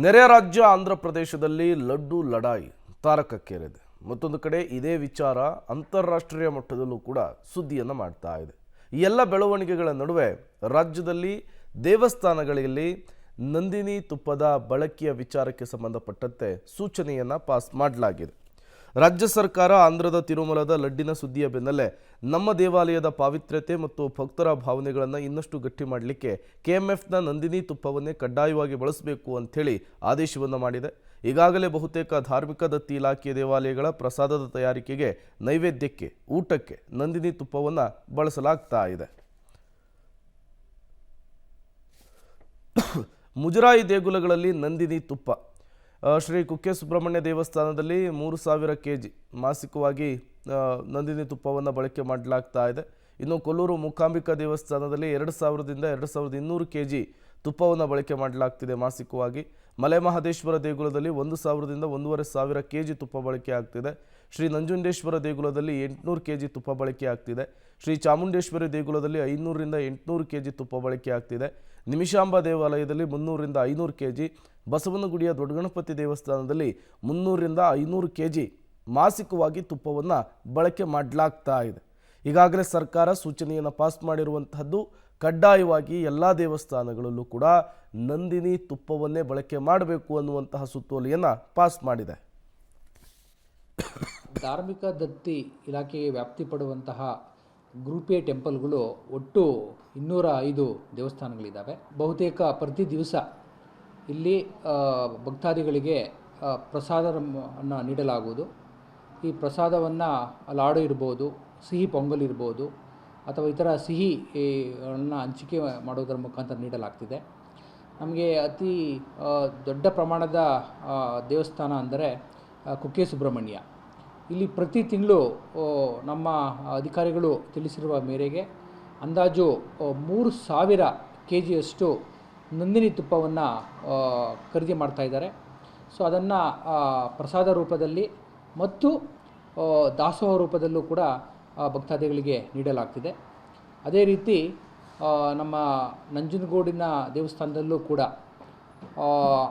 ನೆರೆಯ ರಾಜ್ಯ ಆಂಧ್ರ ಪ್ರದೇಶದಲ್ಲಿ ಲಡ್ಡು ಲಡಾಯಿ ತಾರಕಕ್ಕೇರಿದೆ. ಮತ್ತೊಂದು ಕಡೆ ಇದೇ ವಿಚಾರ ಅಂತಾರಾಷ್ಟ್ರೀಯ ಮಟ್ಟದಲ್ಲೂ ಕೂಡ ಸುದ್ದಿಯನ್ನು ಮಾಡ್ತಾ ಇದೆ. ಈ ಎಲ್ಲ ಬೆಳವಣಿಗೆಗಳ ನಡುವೆ ರಾಜ್ಯದಲ್ಲಿ ದೇವಸ್ಥಾನಗಳಲ್ಲಿ ನಂದಿನಿ ತುಪ್ಪದ ಬಳಕೆಯ ವಿಚಾರಕ್ಕೆ ಸಂಬಂಧಪಟ್ಟಂತೆ ಸೂಚನೆಯನ್ನು ಪಾಸ್ ಮಾಡಲಾಗಿದೆ. ರಾಜ್ಯ ಸರ್ಕಾರ ಆಂಧ್ರದ ತಿರುಮಲದ ಲಡ್ಡಿನ ಸುದ್ದಿಯ ಬೆನ್ನಲ್ಲೇ ನಮ್ಮ ದೇವಾಲಯದ ಪಾವಿತ್ರ್ಯತೆ ಮತ್ತು ಭಕ್ತರ ಭಾವನೆಗಳನ್ನು ಇನ್ನಷ್ಟು ಗಟ್ಟಿ ಮಾಡಲಿಕ್ಕೆ ಕೆಎಂಎಫ್ನ ನಂದಿನಿ ತುಪ್ಪವನ್ನೇ ಕಡ್ಡಾಯವಾಗಿ ಬಳಸಬೇಕು ಅಂಥೇಳಿ ಆದೇಶವನ್ನು ಮಾಡಿದೆ. ಈಗಾಗಲೇ ಬಹುತೇಕ ಧಾರ್ಮಿಕ ದತ್ತಿ ಇಲಾಖೆಯ ದೇವಾಲಯಗಳ ಪ್ರಸಾದದ ತಯಾರಿಕೆಗೆ, ನೈವೇದ್ಯಕ್ಕೆ, ಊಟಕ್ಕೆ ನಂದಿನಿ ತುಪ್ಪವನ್ನು ಬಳಸಲಾಗ್ತಾ ಇದೆ. ಮುಜರಾಯಿ ದೇಗುಲಗಳಲ್ಲಿ ನಂದಿನಿ ತುಪ್ಪ. ಶ್ರೀ ಕುಕ್ಕೆ ಸುಬ್ರಹ್ಮಣ್ಯ ದೇವಸ್ಥಾನದಲ್ಲಿ 3000 kg ಮಾಸಿಕವಾಗಿ ನಂದಿನಿ ತುಪ್ಪವನ್ನು ಬಳಕೆ ಮಾಡಲಾಗ್ತಾ ಇದೆ. ಇನ್ನು ಕೊಲ್ಲೂರು ಮೂಕಾಂಬಿಕಾ ದೇವಸ್ಥಾನದಲ್ಲಿ 2000ದಿಂದ 2200 kg ತುಪ್ಪವನ್ನು ಬಳಕೆ ಮಾಡಲಾಗ್ತಿದೆ ಮಾಸಿಕವಾಗಿ. ಮಲೆ ಮಹದೇಶ್ವರ ದೇಗುಲದಲ್ಲಿ 1000ದಿಂದ 1500 kg ತುಪ್ಪ ಬಳಕೆ ಆಗ್ತಿದೆ. ಶ್ರೀ ನಂಜುಂಡೇಶ್ವರ ದೇಗುಲದಲ್ಲಿ 800 kg ತುಪ್ಪ ಬಳಕೆ ಆಗ್ತಿದೆ. ಶ್ರೀ ಚಾಮುಂಡೇಶ್ವರಿ ದೇಗುಲದಲ್ಲಿ 500ರಿಂದ 800 kg ತುಪ್ಪ ಬಳಕೆ ಆಗ್ತಿದೆ. ನಿಮಿಷಾಂಬ ದೇವಾಲಯದಲ್ಲಿ 300ರಿಂದ 500 kg, ಬಸವನಗುಡಿಯ ದೊಡ್ಡಗಣಪತಿ ದೇವಸ್ಥಾನದಲ್ಲಿ 300ರಿಂದ 500 kg ಮಾಸಿಕವಾಗಿ ತುಪ್ಪವನ್ನು ಬಳಕೆ ಮಾಡಲಾಗ್ತಾ ಇದೆ. ಈಗಾಗಲೇ ಸರ್ಕಾರ ಸೂಚನೆಯನ್ನು ಪಾಸ್ ಮಾಡಿರುವಂತಹದ್ದು, ಕಡ್ಡಾಯವಾಗಿ ಎಲ್ಲ ದೇವಸ್ಥಾನಗಳಲ್ಲೂ ಕೂಡ ನಂದಿನಿ ತುಪ್ಪವನ್ನೇ ಬಳಕೆ ಮಾಡಬೇಕು ಅನ್ನುವಂತಹ ಸುತ್ತೋಲೆಯನ್ನು ಪಾಸ್ ಮಾಡಿದೆ. ಧಾರ್ಮಿಕ ದತ್ತಿ ಇಲಾಖೆಗೆ ವ್ಯಾಪ್ತಿ ಪಡುವಂತಹ ಗ್ರೂಪ್ ಎ ಟೆಂಪಲ್ಗಳು ಒಟ್ಟು 205 ದೇವಸ್ಥಾನಗಳಿದ್ದಾವೆ. ಬಹುತೇಕ ಪ್ರತಿ ದಿವಸ ಇಲ್ಲಿ ಭಕ್ತಾದಿಗಳಿಗೆ ಪ್ರಸಾದವನ್ನು ನೀಡಲಾಗುವುದು. ಈ ಪ್ರಸಾದವನ್ನು ಲಾಡು ಇರ್ಬೋದು, ಸಿಹಿ ಪೊಂಗಲ್ ಇರ್ಬೋದು, ಅಥವಾ ಇತರ ಸಿಹಿಗಳನ್ನು ಹಂಚಿಕೆ ಮಾಡೋದರ ಮುಖಾಂತರ ನೀಡಲಾಗ್ತಿದೆ. ನಮಗೆ ಅತಿ ದೊಡ್ಡ ಪ್ರಮಾಣದ ದೇವಸ್ಥಾನ ಅಂದರೆ ಕುಕ್ಕೆ ಸುಬ್ರಹ್ಮಣ್ಯ. ಇಲ್ಲಿ ಪ್ರತಿ ತಿಂಗಳು ನಮ್ಮ ಅಧಿಕಾರಿಗಳು ತಿಳಿಸಿರುವ ಮೇರೆಗೆ ಅಂದಾಜು 3000 kgಯಷ್ಟು ನಂದಿನಿ ತುಪ್ಪವನ್ನು ಖರೀದಿ ಮಾಡ್ತಾಯಿದ್ದಾರೆ. ಸೊ ಅದನ್ನು ಪ್ರಸಾದ ರೂಪದಲ್ಲಿ ಮತ್ತು ದಾಸೋಹ ರೂಪದಲ್ಲೂ ಕೂಡ ಭಕ್ತಾದಿಗಳಿಗೆ ನೀಡಲಾಗ್ತಿದೆ. ಅದೇ ರೀತಿ ನಮ್ಮ ನಂಜನಗೂಡಿನ ದೇವಸ್ಥಾನದಲ್ಲೂ ಕೂಡ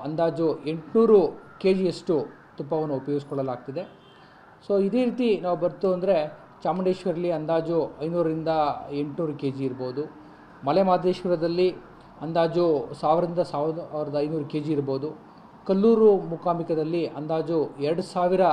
ಅಂದಾಜು 800 kgಯಷ್ಟು ತುಪ್ಪವನ್ನು ಉಪಯೋಗಿಸ್ಕೊಳ್ಳಲಾಗ್ತಿದೆ. ಸೊ ಇದೇ ರೀತಿ ನಾವು ಬರ್ತು ಅಂದರೆ ಚಾಮುಂಡೇಶ್ವರಿಲಿ ಅಂದಾಜು 500ರಿಂದ 800 kg ಇರ್ಬೋದು. ಮಲೆ ಮಹದೇಶ್ವರದಲ್ಲಿ ಅಂದಾಜು 1000ರಿಂದ 1500 kg ಇರ್ಬೋದು. ಕಲ್ಲೂರು ಮೂಕಾಂಬಿಕದಲ್ಲಿ ಅಂದಾಜು 2000